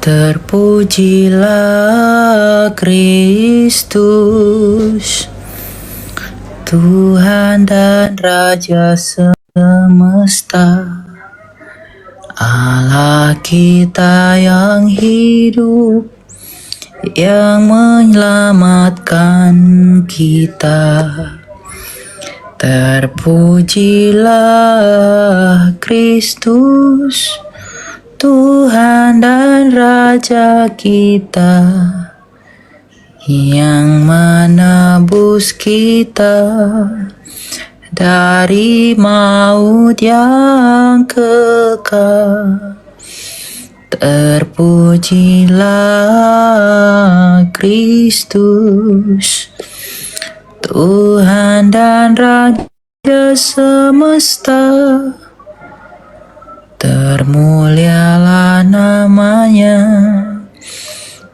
Terpujilah Kristus, Tuhan dan Raja semesta, Allah kita yang hidup, yang menyelamatkan kita. Terpujilah Kristus, Tuhan dan Raja kita, yang menebus kita dari maut yang kekal. Terpujilah Kristus, Tuhan dan Raja semesta, termulialah namanya,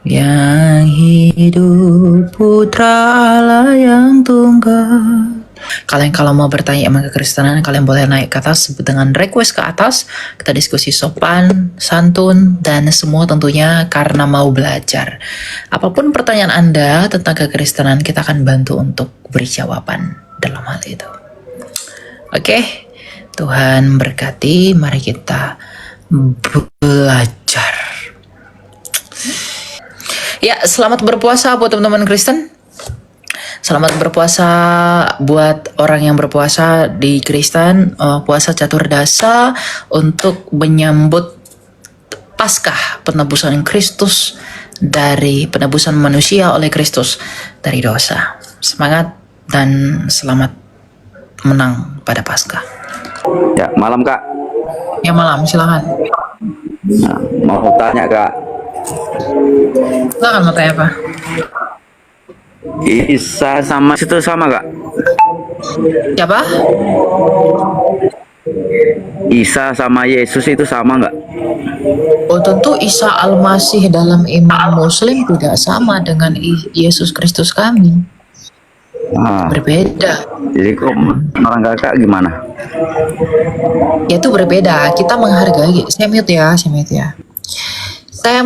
yang hidup Putra Allah yang tunggal. Kalian kalau mau bertanya emang kekristenan, kalian boleh naik ke atas dengan request ke atas. Kita diskusi sopan, santun, dan semua tentunya karena mau belajar. Apapun pertanyaan Anda tentang kekristenan, kita akan bantu untuk beri jawaban dalam hal itu. Oke, Tuhan berkati. Mari kita belajar. Ya, selamat berpuasa buat teman-teman Kristen. Selamat berpuasa buat orang yang berpuasa di Kristen, puasa catur dasa untuk menyambut Paskah, penebusan Kristus dari penebusan manusia oleh Kristus dari dosa. Semangat dan selamat menang pada Paskah. Ya, malam Kak. Ya malam, silakan. Nah, mau tanya Kak. Silakan mau tanya apa? Isa sama itu sama Kak? Siapa? Isa sama Yesus itu sama nggak? Oh, tentu Isa Al-Masih dalam iman Muslim tidak sama dengan Yesus Kristus kami. Berbeda. Jadi kok orang Kakak gimana? Ya itu berbeda. Kita menghargai. Saya mute ya. Saya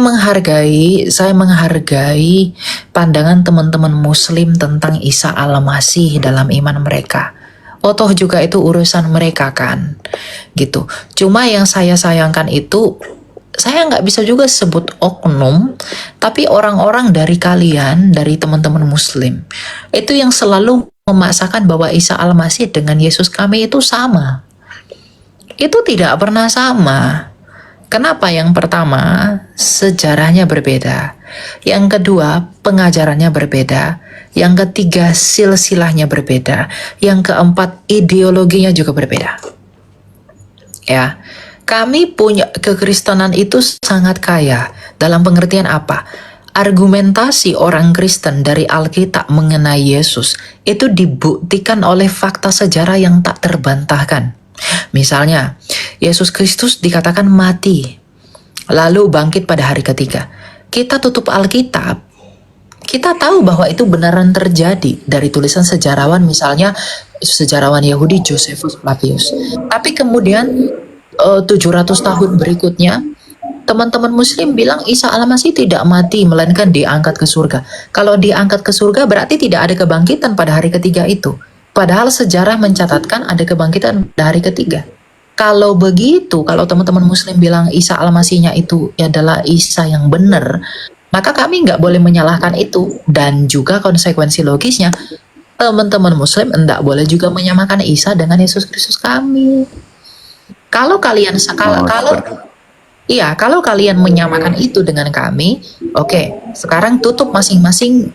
menghargai pandangan teman-teman Muslim tentang Isa Al-Masih dalam iman mereka. Oh toh juga itu urusan mereka kan, gitu. Cuma yang saya sayangkan itu, saya nggak bisa juga sebut oknum, tapi orang-orang dari kalian, dari teman-teman Muslim, itu yang selalu memaksakan bahwa Isa Al-Masih dengan Yesus kami itu sama. Itu tidak pernah sama. Kenapa? Yang pertama, sejarahnya berbeda. Yang kedua, pengajarannya berbeda. Yang ketiga, silsilahnya berbeda. Yang keempat, ideologinya juga berbeda. Ya, kami punya kekristenan itu sangat kaya. Dalam pengertian apa? Argumentasi orang Kristen dari Alkitab mengenai Yesus itu dibuktikan oleh fakta sejarah yang tak terbantahkan. Misalnya, Yesus Kristus dikatakan mati, lalu bangkit pada hari ketiga. Kita tutup Alkitab, kita tahu bahwa itu benaran terjadi dari tulisan sejarawan, misalnya sejarawan Yahudi Josephus Flavius. Tapi kemudian 700 tahun berikutnya, teman-teman Muslim bilang Isa Al-Masih tidak mati, melainkan diangkat ke surga. Kalau diangkat ke surga berarti tidak ada kebangkitan pada hari ketiga itu. Padahal sejarah mencatatkan ada kebangkitan pada hari ketiga. Kalau begitu, kalau teman-teman Muslim bilang Isa Al-Masihnya itu adalah Isa yang benar, maka kami nggak boleh menyalahkan itu. Dan juga konsekuensi logisnya, teman-teman Muslim tidak boleh juga menyamakan Isa dengan Yesus Kristus kami. Kalau kalian kalau kalian menyamakan itu dengan kami, oke, sekarang tutup masing-masing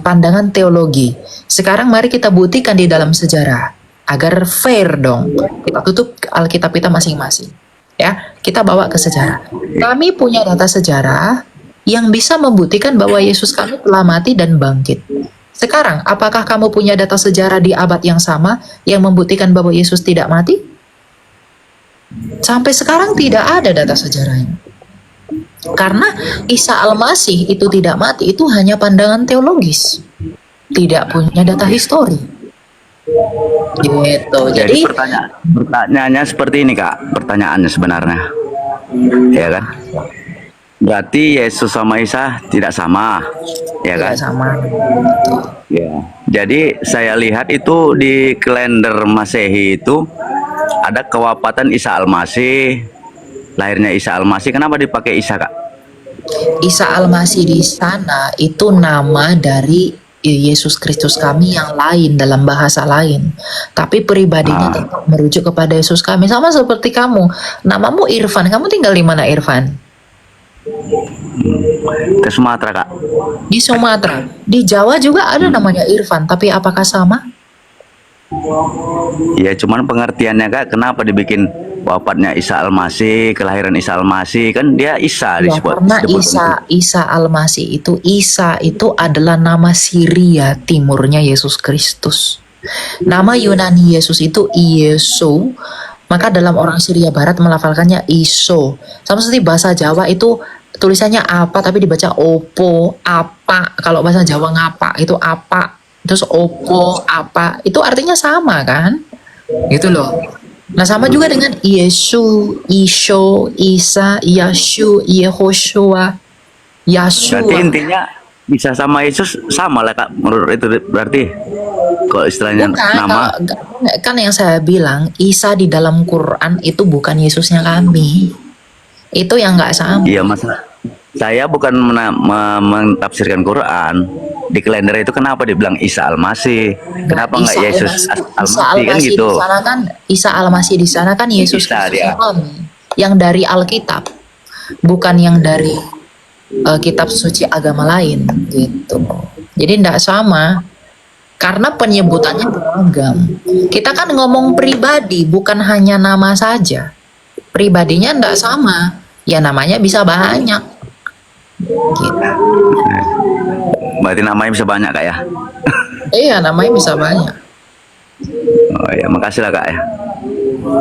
pandangan teologi. Sekarang mari kita buktikan di dalam sejarah agar fair dong. Kita tutup Alkitab kita masing-masing. Ya, kita bawa ke sejarah. Kami punya data sejarah yang bisa membuktikan bahwa Yesus kami telah mati dan bangkit. Sekarang, apakah kamu punya data sejarah di abad yang sama yang membuktikan bahwa Yesus tidak mati? Sampai sekarang tidak ada data sejarahnya. Karena Isa Al-Masih itu tidak mati, itu hanya pandangan teologis. Tidak punya data histori. Gitu. Jadi pertanyaannya seperti ini Kak, pertanyaannya sebenarnya. Ya kan? Berarti Yesus sama Isa tidak sama, ya Tidak kan? sama. Ya. Jadi saya lihat itu di kalender Masehi itu ada kewafatan Isa Al-Masih, lahirnya Isa Al-Masih. Kenapa dipakai Isa, Kak? Isa Al-Masih di sana itu nama dari Yesus Kristus kami yang lain dalam bahasa lain. Tapi pribadinya tetap merujuk kepada Yesus kami. Sama seperti kamu. Namamu Irfan. Kamu tinggal di mana, Irfan? Ke Sumatera, Kak. Di Sumatera. Di Jawa juga ada namanya Irfan. Tapi apakah sama? Ya, cuman pengertiannya, Kak, kenapa dibikin wafatnya Isa Al-Masih, kelahiran Isa Al-Masih, kan dia Isa Ya, karena Isa Al-Masih itu, Isa itu adalah nama Syria timurnya Yesus Kristus. Nama Yunani Yesus itu Iesu, maka dalam orang Syria Barat melafalkannya Iso. Sama seperti bahasa Jawa itu tulisannya apa tapi dibaca opo, apa. Kalau bahasa Jawa ngapa itu apa, terus opo, apa. Itu artinya sama kan? Gitu loh. Nah sama juga dengan Yesu, Isho, Isa, Yashu, Yehoshua, Yashua. Berarti intinya bisa sama Yesus sama lah, Kak, menurut itu berarti kalau istilahnya Bukan, nama. kan yang saya bilang Isa di dalam Quran itu bukan Yesusnya kami. Itu yang nggak sama. Iya, Mas. Saya bukan mentafsirkan Quran. Di kalender itu kenapa dibilang Isa Al-Masih? Kenapa nggak Yesus Al-Masih kan gitu? Di sana kan Isa Al-Masih di sana kan Yesus Isa Kristus dia. kami, yang dari Alkitab, bukan yang dari kitab suci agama lain gitu. Jadi tidak sama karena penyebutannya beragam. Kita kan ngomong pribadi, bukan hanya nama saja. Pribadinya tidak sama, ya namanya bisa banyak. Gitu. Berarti namanya bisa banyak, Kak, ya? Iya, namanya bisa banyak. Oh ya, makasih lah, Kak, ya.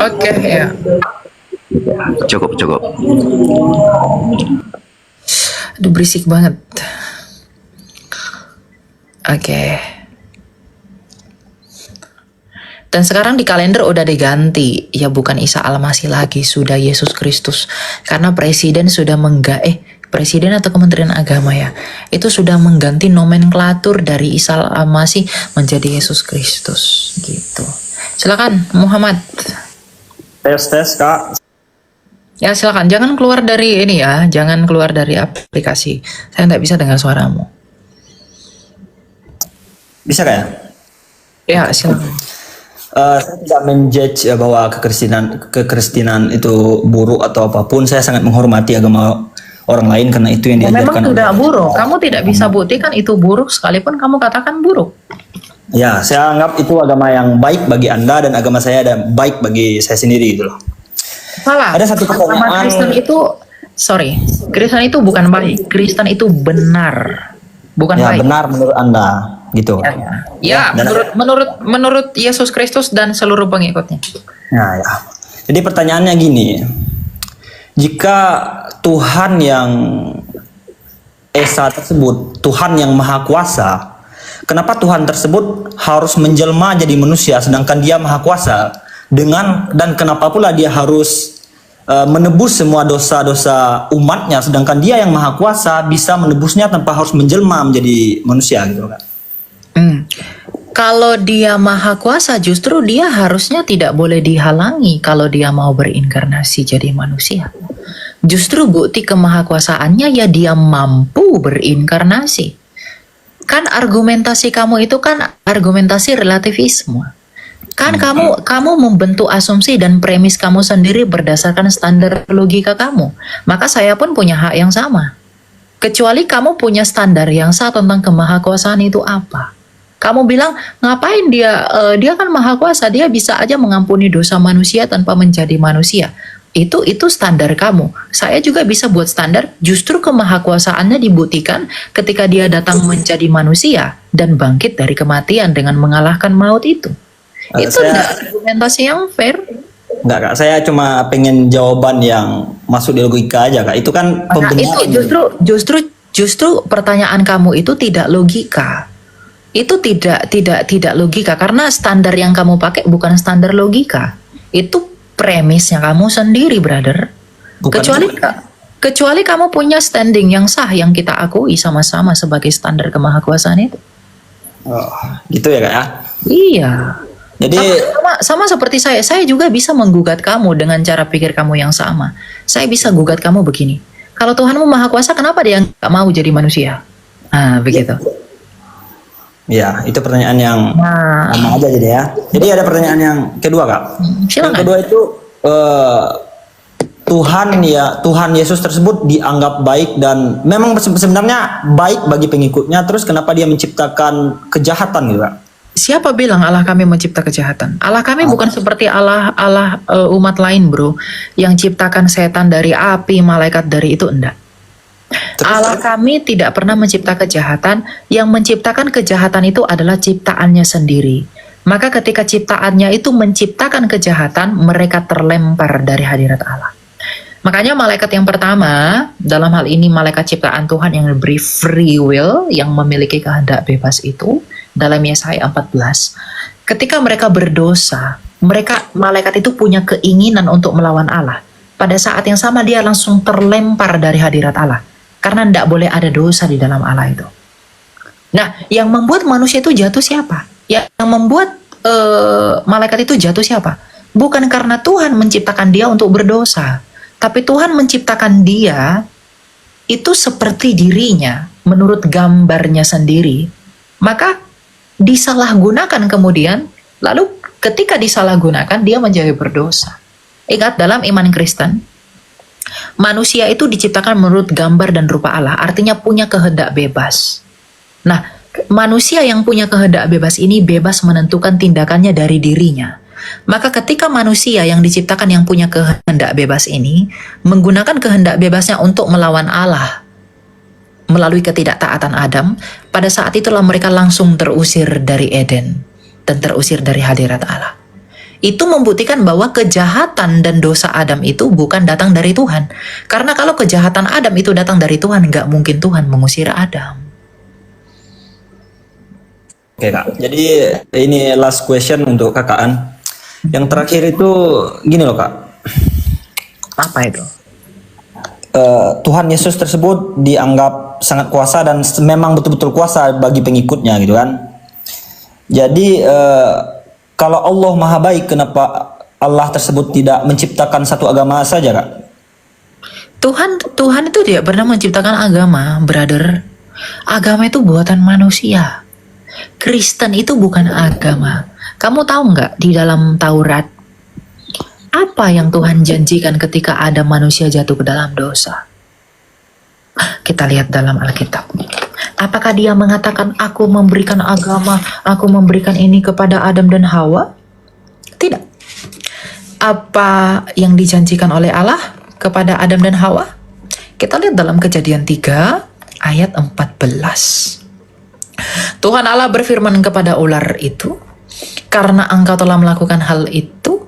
Oke, ya. Cukup. Aduh, berisik banget. Oke. Dan sekarang di kalender udah diganti. Ya bukan Isa Al-Masih lagi, sudah Yesus Kristus. Karena presiden sudah presiden atau Kementerian Agama ya, itu sudah mengganti nomenklatur dari Isa Al-Masih menjadi Yesus Kristus gitu. Silakan Muhammad. Tes Kak. Ya silakan, jangan keluar dari ini ya, jangan keluar dari aplikasi. Saya tidak bisa dengar suaramu. Bisa Kak ya? Ya silakan. Saya tidak menjudge bahwa kekristenan itu buruk atau apapun. Saya sangat menghormati agama orang lain karena itu yang diajarkan. Memang tidak buruk. Kamu tidak bisa buktikan itu buruk sekalipun kamu katakan buruk. Ya, saya anggap itu agama yang baik bagi Anda dan agama saya dan baik bagi saya sendiri gitu loh. Salah. Ada satu Agama pertanyaan. Kristen itu bukan baik. Kristen itu benar, bukan Ya, baik. benar menurut Anda gitu. Ya, Dan- menurut Yesus Kristus dan seluruh pengikutnya. Ya. Jadi pertanyaannya gini. Jika Tuhan yang Esa tersebut, Tuhan yang Maha Kuasa, kenapa Tuhan tersebut harus menjelma jadi manusia sedangkan Dia Maha Kuasa? Dan kenapa pula Dia harus menebus semua dosa-dosa umatnya sedangkan Dia yang Maha Kuasa bisa menebusnya tanpa harus menjelma menjadi manusia gitu kan? Kalau Dia Maha Kuasa, justru Dia harusnya tidak boleh dihalangi kalau Dia mau berinkarnasi jadi manusia. Justru bukti kemahakuasaannya ya Dia mampu berinkarnasi. Kan argumentasi kamu itu kan argumentasi relativisme. Kan kamu membentuk asumsi dan premis kamu sendiri berdasarkan standar logika kamu. Maka saya pun punya hak yang sama. Kecuali kamu punya standar yang sah tentang kemahakuasaan itu apa. Kamu bilang, ngapain dia kan maha kuasa, dia bisa aja mengampuni dosa manusia tanpa menjadi manusia. Itu standar kamu. Saya juga bisa buat standar, justru kemahakuasaannya dibuktikan ketika dia datang menjadi manusia dan bangkit dari kematian dengan mengalahkan maut itu. Itu tidak argumentasi yang fair. Enggak Kak, saya cuma pengen jawaban yang masuk di logika aja Kak. Itu kan Nah, pembenaran. itu justru pertanyaan kamu itu tidak logika. Itu tidak logika karena standar yang kamu pakai bukan standar logika. Itu premisnya kamu sendiri, brother. Bukan Kecuali kamu punya standing yang sah yang kita akui sama-sama sebagai standar kemahakuasaan itu. Oh, gitu ya Kak ya. Iya. Jadi Sama seperti saya juga bisa menggugat kamu dengan cara pikir kamu yang sama. Saya bisa gugat kamu begini. Kalau Tuhanmu maha kuasa, kenapa dia nggak mau jadi manusia? Nah, begitu. ya, itu pertanyaan yang Nah, sama aja jadi ya. Jadi ada pertanyaan yang kedua Kak. Yang silakan. kedua itu Tuhan Yesus tersebut dianggap baik dan memang sebenarnya baik bagi pengikutnya. Terus kenapa dia menciptakan kejahatan gitu Kak? Siapa bilang Allah kami mencipta kejahatan? Allah kami bukan seperti Allah umat lain, bro, yang ciptakan setan dari api, malaikat dari itu, enggak. Allah kami tidak pernah mencipta kejahatan. Yang menciptakan kejahatan itu adalah ciptaannya sendiri. Maka ketika ciptaannya itu menciptakan kejahatan, mereka terlempar dari hadirat Allah. Makanya malaikat yang pertama, dalam hal ini malaikat ciptaan Tuhan yang diberi free will, yang memiliki kehendak bebas itu, dalam Yesaya 14, ketika mereka berdosa, malaikat itu punya keinginan untuk melawan Allah. Pada saat yang sama dia langsung terlempar dari hadirat Allah, karena tidak boleh ada dosa di dalam Allah itu. Nah, yang membuat manusia itu jatuh siapa? Yang membuat malaikat itu jatuh siapa? Bukan karena Tuhan menciptakan dia untuk berdosa, tapi Tuhan menciptakan dia itu seperti dirinya, menurut gambarnya sendiri. Maka disalahgunakan kemudian, lalu ketika disalahgunakan dia menjadi berdosa. Ingat, dalam iman Kristen, manusia itu diciptakan menurut gambar dan rupa Allah, artinya punya kehendak bebas. Nah, manusia yang punya kehendak bebas ini bebas menentukan tindakannya dari dirinya. Maka ketika manusia yang diciptakan yang punya kehendak bebas ini menggunakan kehendak bebasnya untuk melawan Allah melalui ketidaktaatan Adam, pada saat itulah mereka langsung terusir dari Eden dan terusir dari hadirat Allah. Itu membuktikan bahwa kejahatan dan dosa Adam itu bukan datang dari Tuhan. Karena kalau kejahatan Adam itu datang dari Tuhan, nggak mungkin Tuhan mengusir Adam. Oke Kak, jadi ini last question untuk Kakak An. Yang terakhir itu gini loh Kak. Apa itu? Tuhan Yesus tersebut dianggap sangat kuasa dan memang betul-betul kuasa bagi pengikutnya gitu kan. Jadi kalau Allah maha baik, kenapa Allah tersebut tidak menciptakan satu agama saja Kak? Tuhan itu tidak pernah menciptakan agama, brother. Agama itu buatan manusia. Kristen itu bukan agama. Kamu tahu nggak di dalam Taurat apa yang Tuhan janjikan ketika ada manusia jatuh ke dalam dosa? Kita lihat dalam Alkitab. Apakah dia mengatakan aku memberikan agama, aku memberikan ini kepada Adam dan Hawa? Tidak. Apa yang dijanjikan oleh Allah kepada Adam dan Hawa? Kita lihat dalam Kejadian 3 ayat 14. Tuhan Allah berfirman kepada ular itu, karena engkau telah melakukan hal itu,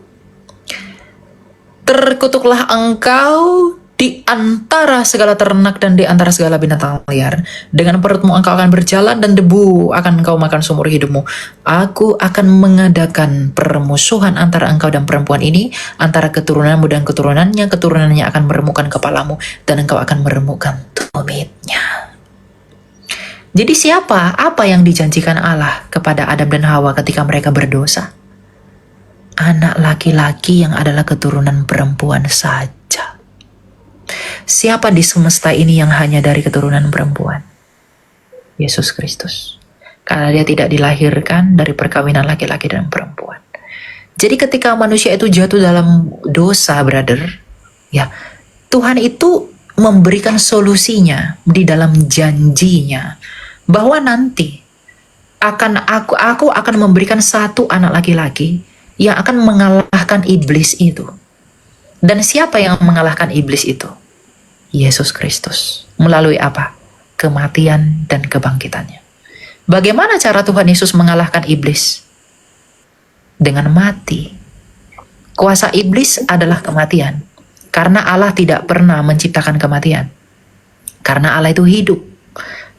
terkutuklah engkau di antara segala ternak dan di antara segala binatang liar. Dengan perutmu engkau akan berjalan dan debu akan engkau makan seumur hidupmu. Aku akan mengadakan permusuhan antara engkau dan perempuan ini, antara keturunanmu dan keturunannya. Keturunannya akan meremukkan kepalamu dan engkau akan meremukkan tumitnya. Jadi apa yang dijanjikan Allah kepada Adam dan Hawa ketika mereka berdosa? Anak laki-laki yang adalah keturunan perempuan saja. Siapa di semesta ini yang hanya dari keturunan perempuan? Yesus Kristus. Karena dia tidak dilahirkan dari perkawinan laki-laki dan perempuan. Jadi ketika manusia itu jatuh dalam dosa, brother, ya, Tuhan itu memberikan solusinya di dalam janjinya. Bahwa nanti aku akan memberikan satu anak laki-laki yang akan mengalahkan iblis itu. Dan siapa yang mengalahkan iblis itu? Yesus Kristus. Melalui apa? Kematian dan kebangkitannya. Bagaimana cara Tuhan Yesus mengalahkan iblis? Dengan mati. Kuasa iblis adalah kematian. Karena Allah tidak pernah menciptakan kematian. Karena Allah itu hidup.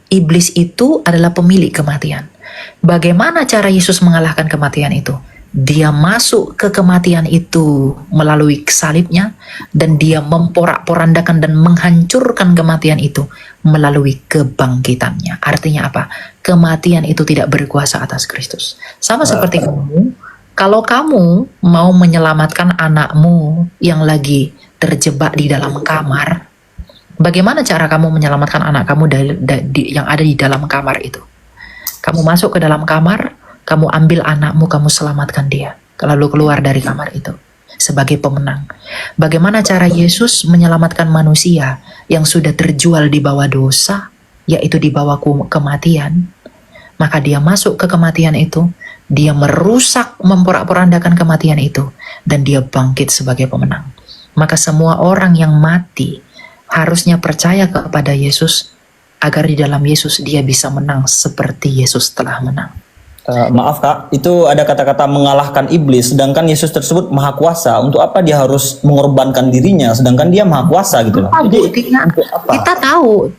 Iblis itu adalah pemilik kematian. Bagaimana cara Yesus mengalahkan kematian itu? dia masuk ke kematian itu melalui salibnya, dan dia memporak-porandakan dan menghancurkan kematian itu melalui kebangkitannya. Artinya apa? Kematian itu tidak berkuasa atas Kristus. Sama seperti kamu, kalau kamu mau menyelamatkan anakmu yang lagi terjebak di dalam kamar, bagaimana cara kamu menyelamatkan anak kamu yang ada di dalam kamar itu? Kamu masuk ke dalam kamar, kamu ambil anakmu, kamu selamatkan dia, lalu keluar dari kamar itu sebagai pemenang. Bagaimana cara Yesus menyelamatkan manusia yang sudah terjual di bawah dosa, yaitu di bawah kematian? Maka dia masuk ke kematian itu, dia merusak, memporak-porandakan kematian itu, dan dia bangkit sebagai pemenang. Maka semua orang yang mati harusnya percaya kepada Yesus, agar di dalam Yesus dia bisa menang seperti Yesus telah menang. Maaf Kak, itu ada kata-kata mengalahkan iblis, sedangkan Yesus tersebut maha kuasa. Untuk apa dia harus mengorbankan dirinya, sedangkan dia maha kuasa gitu loh. Jadi Buktinya, untuk apa?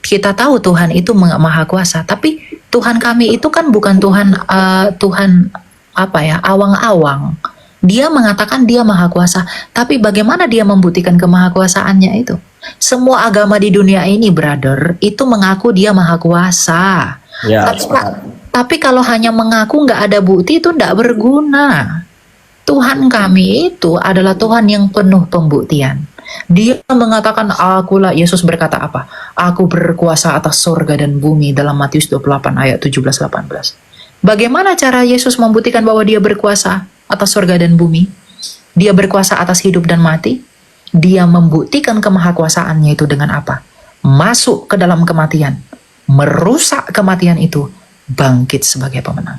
kita tahu Tuhan itu maha kuasa, tapi Tuhan kami itu kan bukan Tuhan awang-awang. Dia mengatakan dia maha kuasa, tapi bagaimana dia membuktikan kemahakuasaannya itu? Semua agama di dunia ini, brother, itu mengaku dia maha kuasa. Ya, Tapi kalau hanya mengaku nggak ada bukti, itu nggak berguna. Tuhan kami itu adalah Tuhan yang penuh pembuktian. Dia mengatakan, akulah, Yesus berkata apa? Aku berkuasa atas surga dan bumi, dalam Matius 28 ayat 17-18. Bagaimana cara Yesus membuktikan bahwa dia berkuasa atas surga dan bumi? Dia berkuasa atas hidup dan mati. Dia membuktikan kemahakuasaannya itu dengan apa? Masuk ke dalam kematian, merusak kematian itu, bangkit sebagai pemenang.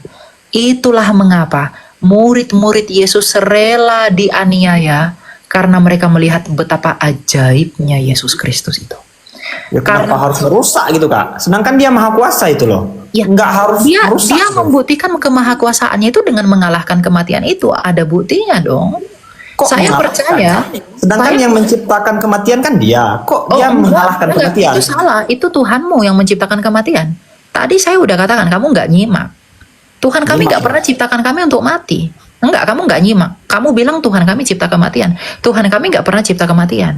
Itulah mengapa murid-murid Yesus rela dianiaya, karena mereka melihat betapa ajaibnya Yesus Kristus itu. Ya, kenapa harus merusak gitu Kak? Sedangkan dia maha kuasa itu loh. Ya, Nggak harus merusak. dia membuktikan kemahakuasaannya itu dengan mengalahkan kematian itu. Ada buktinya dong. Kok Saya mengalahkan? percaya. Sedangkan yang menciptakan kematian kan dia. Kok dia mengalahkan enggak, kematian? itu salah. Itu Tuhanmu yang menciptakan kematian. Tadi saya udah katakan, kamu nggak nyimak. Tuhan kami nggak pernah ciptakan kami untuk mati. Enggak, kamu nggak nyimak. Kamu bilang Tuhan kami cipta kematian. Tuhan kami nggak pernah cipta kematian.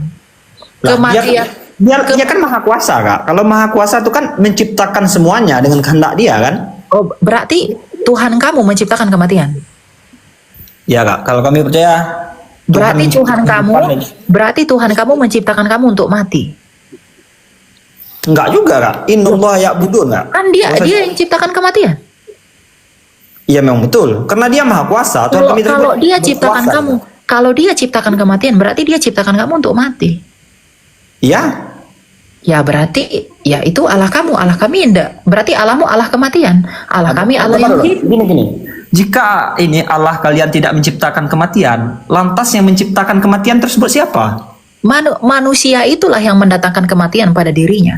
Kematian. Dia kan maha kuasa Kak. Kalau maha kuasa itu kan menciptakan semuanya dengan kehendak dia kan? Oh, berarti Tuhan kamu menciptakan kematian. Ya Kak, kalau kami percaya Berarti Tuhan kamu menciptakan kamu untuk mati. Enggak juga Kak. Innallah ya'budun Kak. Kan dia yang ciptakan kematian. Iya memang betul. Karena dia maha kuasa. Kalau dia ciptakan kamu, kalau dia ciptakan kematian, berarti dia ciptakan kamu untuk mati. Iya. Ya berarti ya itu Allah kamu, Allah kami enggak. Berarti Allahmu Allah kematian, Allah kami Allah yang hidup. Gini. Jika ini Allah kalian tidak menciptakan kematian, lantas yang menciptakan kematian tersebut siapa? Manusia itulah yang mendatangkan kematian pada dirinya.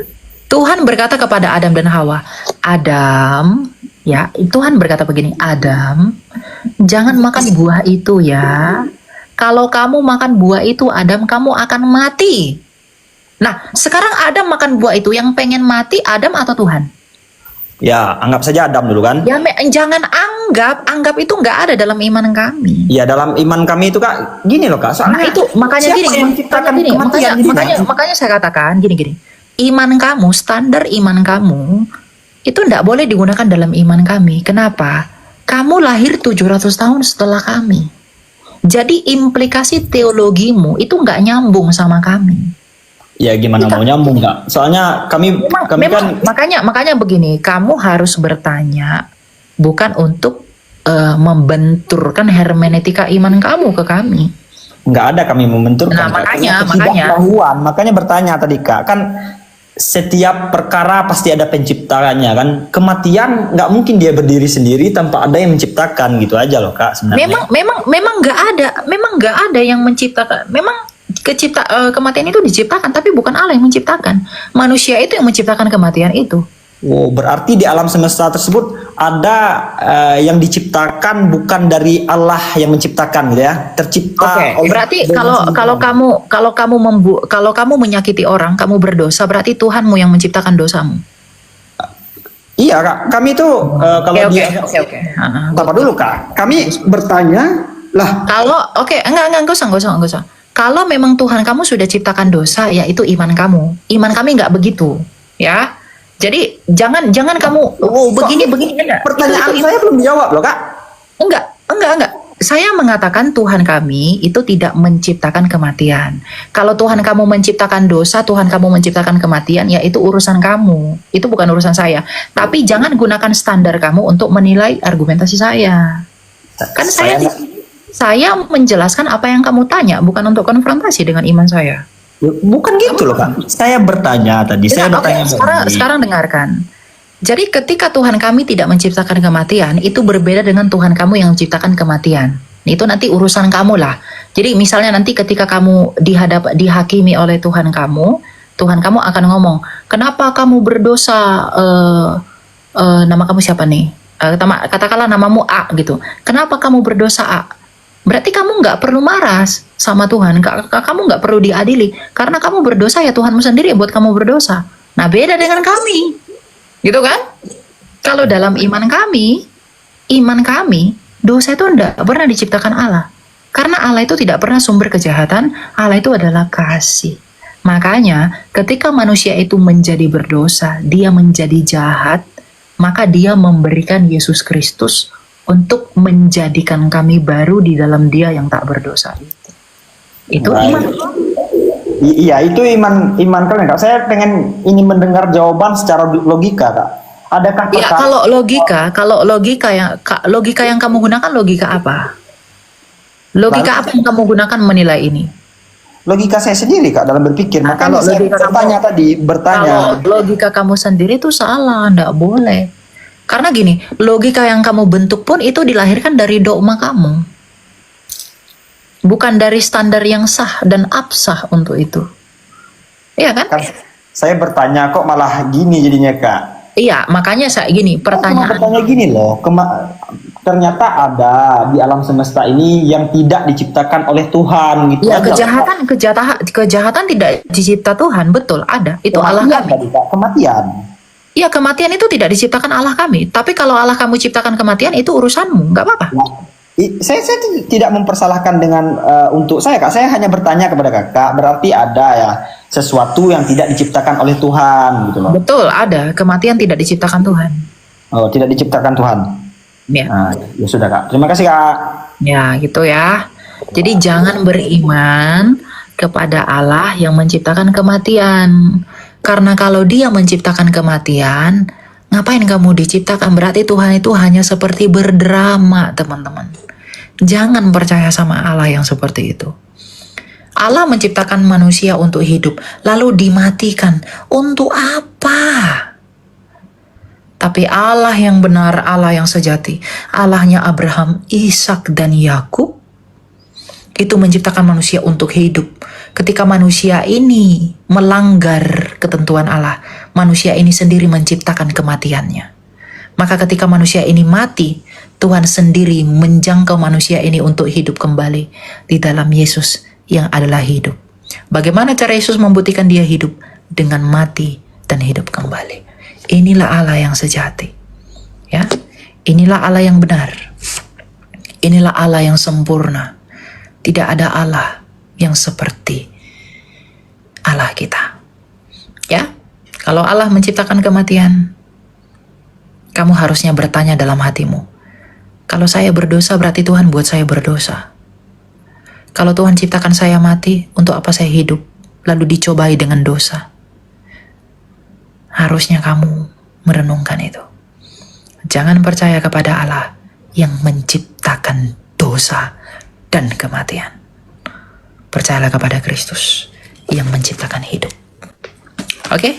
Tuhan berkata kepada Adam dan Hawa, Adam, ya Tuhan berkata begini, Adam, jangan makan buah itu ya. Kalau kamu makan buah itu, Adam, kamu akan mati. Nah, sekarang Adam makan buah itu, yang pengen mati Adam atau Tuhan? Ya, anggap saja Adam dulu kan. Ya, jangan anggap itu nggak ada dalam iman kami. Ya, dalam iman kami itu Kak, gini loh Kak, soalnya Nah, itu makanya siapa gini, yang menciptakan kematian makanya saya katakan gini. Iman kamu, standar iman kamu itu nggak boleh digunakan dalam iman kami. Kenapa? Kamu lahir 700 tahun setelah kami. Jadi implikasi teologimu itu nggak nyambung sama kami. Ya gimana mau nyambung Kak? Soalnya kami memang kan makanya begini, kamu harus bertanya bukan untuk membenturkan hermeneutika iman kamu ke kami. nggak ada kami membenturkan. Nah, makanya makanya bertanya tadi Kak, kan setiap perkara pasti ada penciptaannya kan. Kematian nggak mungkin dia berdiri sendiri tanpa ada yang menciptakan, gitu aja loh Kak sebenarnya. Memang nggak ada yang menciptakan. Memang kematian itu diciptakan, tapi bukan Allah yang menciptakan. Manusia itu yang menciptakan kematian itu. Oh, berarti di alam semesta tersebut ada yang diciptakan bukan dari Allah yang menciptakan gitu ya, tercipta. Oke. Berarti kalau kamu menyakiti orang, kamu berdosa, berarti Tuhanmu yang menciptakan dosamu. Iya Kak, kami itu kalau Oke. Apa dulu Kak? Kami bertanya Lah, Kalau oke, enggak usah. Kalau memang Tuhan kamu sudah ciptakan dosa, ya itu iman kamu. Iman kami nggak begitu, ya. Jadi jangan kamu begini enggak. pertanyaan Itu- saya belum dijawab loh, Kak. enggak. Saya mengatakan Tuhan kami itu tidak menciptakan kematian. Kalau Tuhan kamu menciptakan dosa, Tuhan kamu menciptakan kematian, ya itu urusan kamu. Itu bukan urusan saya. Tapi jangan gunakan standar kamu untuk menilai argumentasi saya. Kan saya menjelaskan apa yang kamu tanya, bukan untuk konfrontasi dengan iman saya. Bukan gitu loh, Kak. Saya bertanya tadi. Saya Oke, bertanya sekarang dengarkan. Jadi ketika Tuhan kami tidak menciptakan kematian, itu berbeda dengan Tuhan kamu yang menciptakan kematian. Itu nanti urusan kamu lah. Jadi misalnya nanti ketika kamu dihakimi oleh Tuhan kamu akan ngomong, kenapa kamu berdosa? Nama kamu siapa nih? Katakanlah namamu A gitu. Kenapa kamu berdosa A? Berarti kamu nggak perlu marah sama Tuhan. Kamu nggak perlu diadili. Karena kamu berdosa, ya Tuhanmu sendiri yang buat kamu berdosa. Nah beda dengan kami. Gitu kan? Kalau dalam iman kami, dosa itu tidak pernah diciptakan Allah. Karena Allah itu tidak pernah sumber kejahatan, Allah itu adalah kasih. Makanya ketika manusia itu menjadi berdosa, dia menjadi jahat, maka dia memberikan Yesus Kristus untuk menjadikan kami baru di dalam dia yang tak berdosa. Itu iman. Iya, itu iman kalian, Kak. Saya pengen ini mendengar jawaban secara logika, Kak. Adakah Ya, kalau logika yang kamu gunakan logika apa? Logika apa yang kamu gunakan menilai ini? logika saya sendiri, Kak, dalam berpikir. Nah, Makanya kalau saya logika bertanya. Kalau logika kamu sendiri itu salah, ndak boleh. Karena gini, logika yang kamu bentuk pun itu dilahirkan dari dogma kamu. Bukan dari standar yang sah dan absah untuk itu. Iya kan? Kan saya bertanya kok malah gini jadinya, Kak. Iya, makanya saya gini, Cuma pertanyaan. bertanya gini loh, ternyata ada di alam semesta ini yang tidak diciptakan oleh Tuhan gitu Ya, aja. kejahatan tidak dicipta Tuhan, betul, ada. Itu Allah Kematian kami. tadi, Kak, kematian. Iya, kematian itu tidak diciptakan Allah kami. Tapi kalau Allah kamu ciptakan kematian, itu urusanmu, nggak apa-apa. Nah, saya tidak mempersalahkan dengan untuk saya, Kak. Saya hanya bertanya kepada Kakak, berarti ada ya sesuatu yang tidak diciptakan oleh Tuhan gitu loh. Betul, ada. Kematian tidak diciptakan Tuhan. Oh, tidak diciptakan Tuhan. Ya, Nah, ya sudah, Kak. Terima kasih, Kak. ya gitu ya. Jadi jangan beriman kepada Allah yang menciptakan kematian. Karena kalau dia menciptakan kematian, ngapain kamu diciptakan? Berarti Tuhan itu hanya seperti berdrama, teman-teman. Jangan percaya sama Allah yang seperti itu. Allah menciptakan manusia untuk hidup, lalu dimatikan. Untuk apa? Tapi Allah yang benar, Allah yang sejati, Allahnya Abraham, Ishak, dan Yakub, itu menciptakan manusia untuk hidup. Ketika manusia ini melanggar ketentuan Allah, manusia ini sendiri menciptakan kematiannya. Maka ketika manusia ini mati, Tuhan sendiri menjangkau manusia ini untuk hidup kembali di dalam Yesus yang adalah hidup. Bagaimana cara Yesus membuktikan dia hidup? Dengan mati dan hidup kembali. Inilah Allah yang sejati. Ya, inilah Allah yang benar. Inilah Allah yang sempurna. Tidak ada Allah yang seperti Allah kita. Ya, kalau Allah menciptakan kematian, kamu harusnya bertanya dalam hatimu, kalau saya berdosa berarti Tuhan buat saya berdosa. Kalau Tuhan ciptakan saya mati, untuk apa saya hidup lalu dicobai dengan dosa? Harusnya kamu merenungkan itu. Jangan percaya kepada Allah yang menciptakan dosa dan kematian. Percayalah kepada Kristus yang menciptakan hidup. Oke?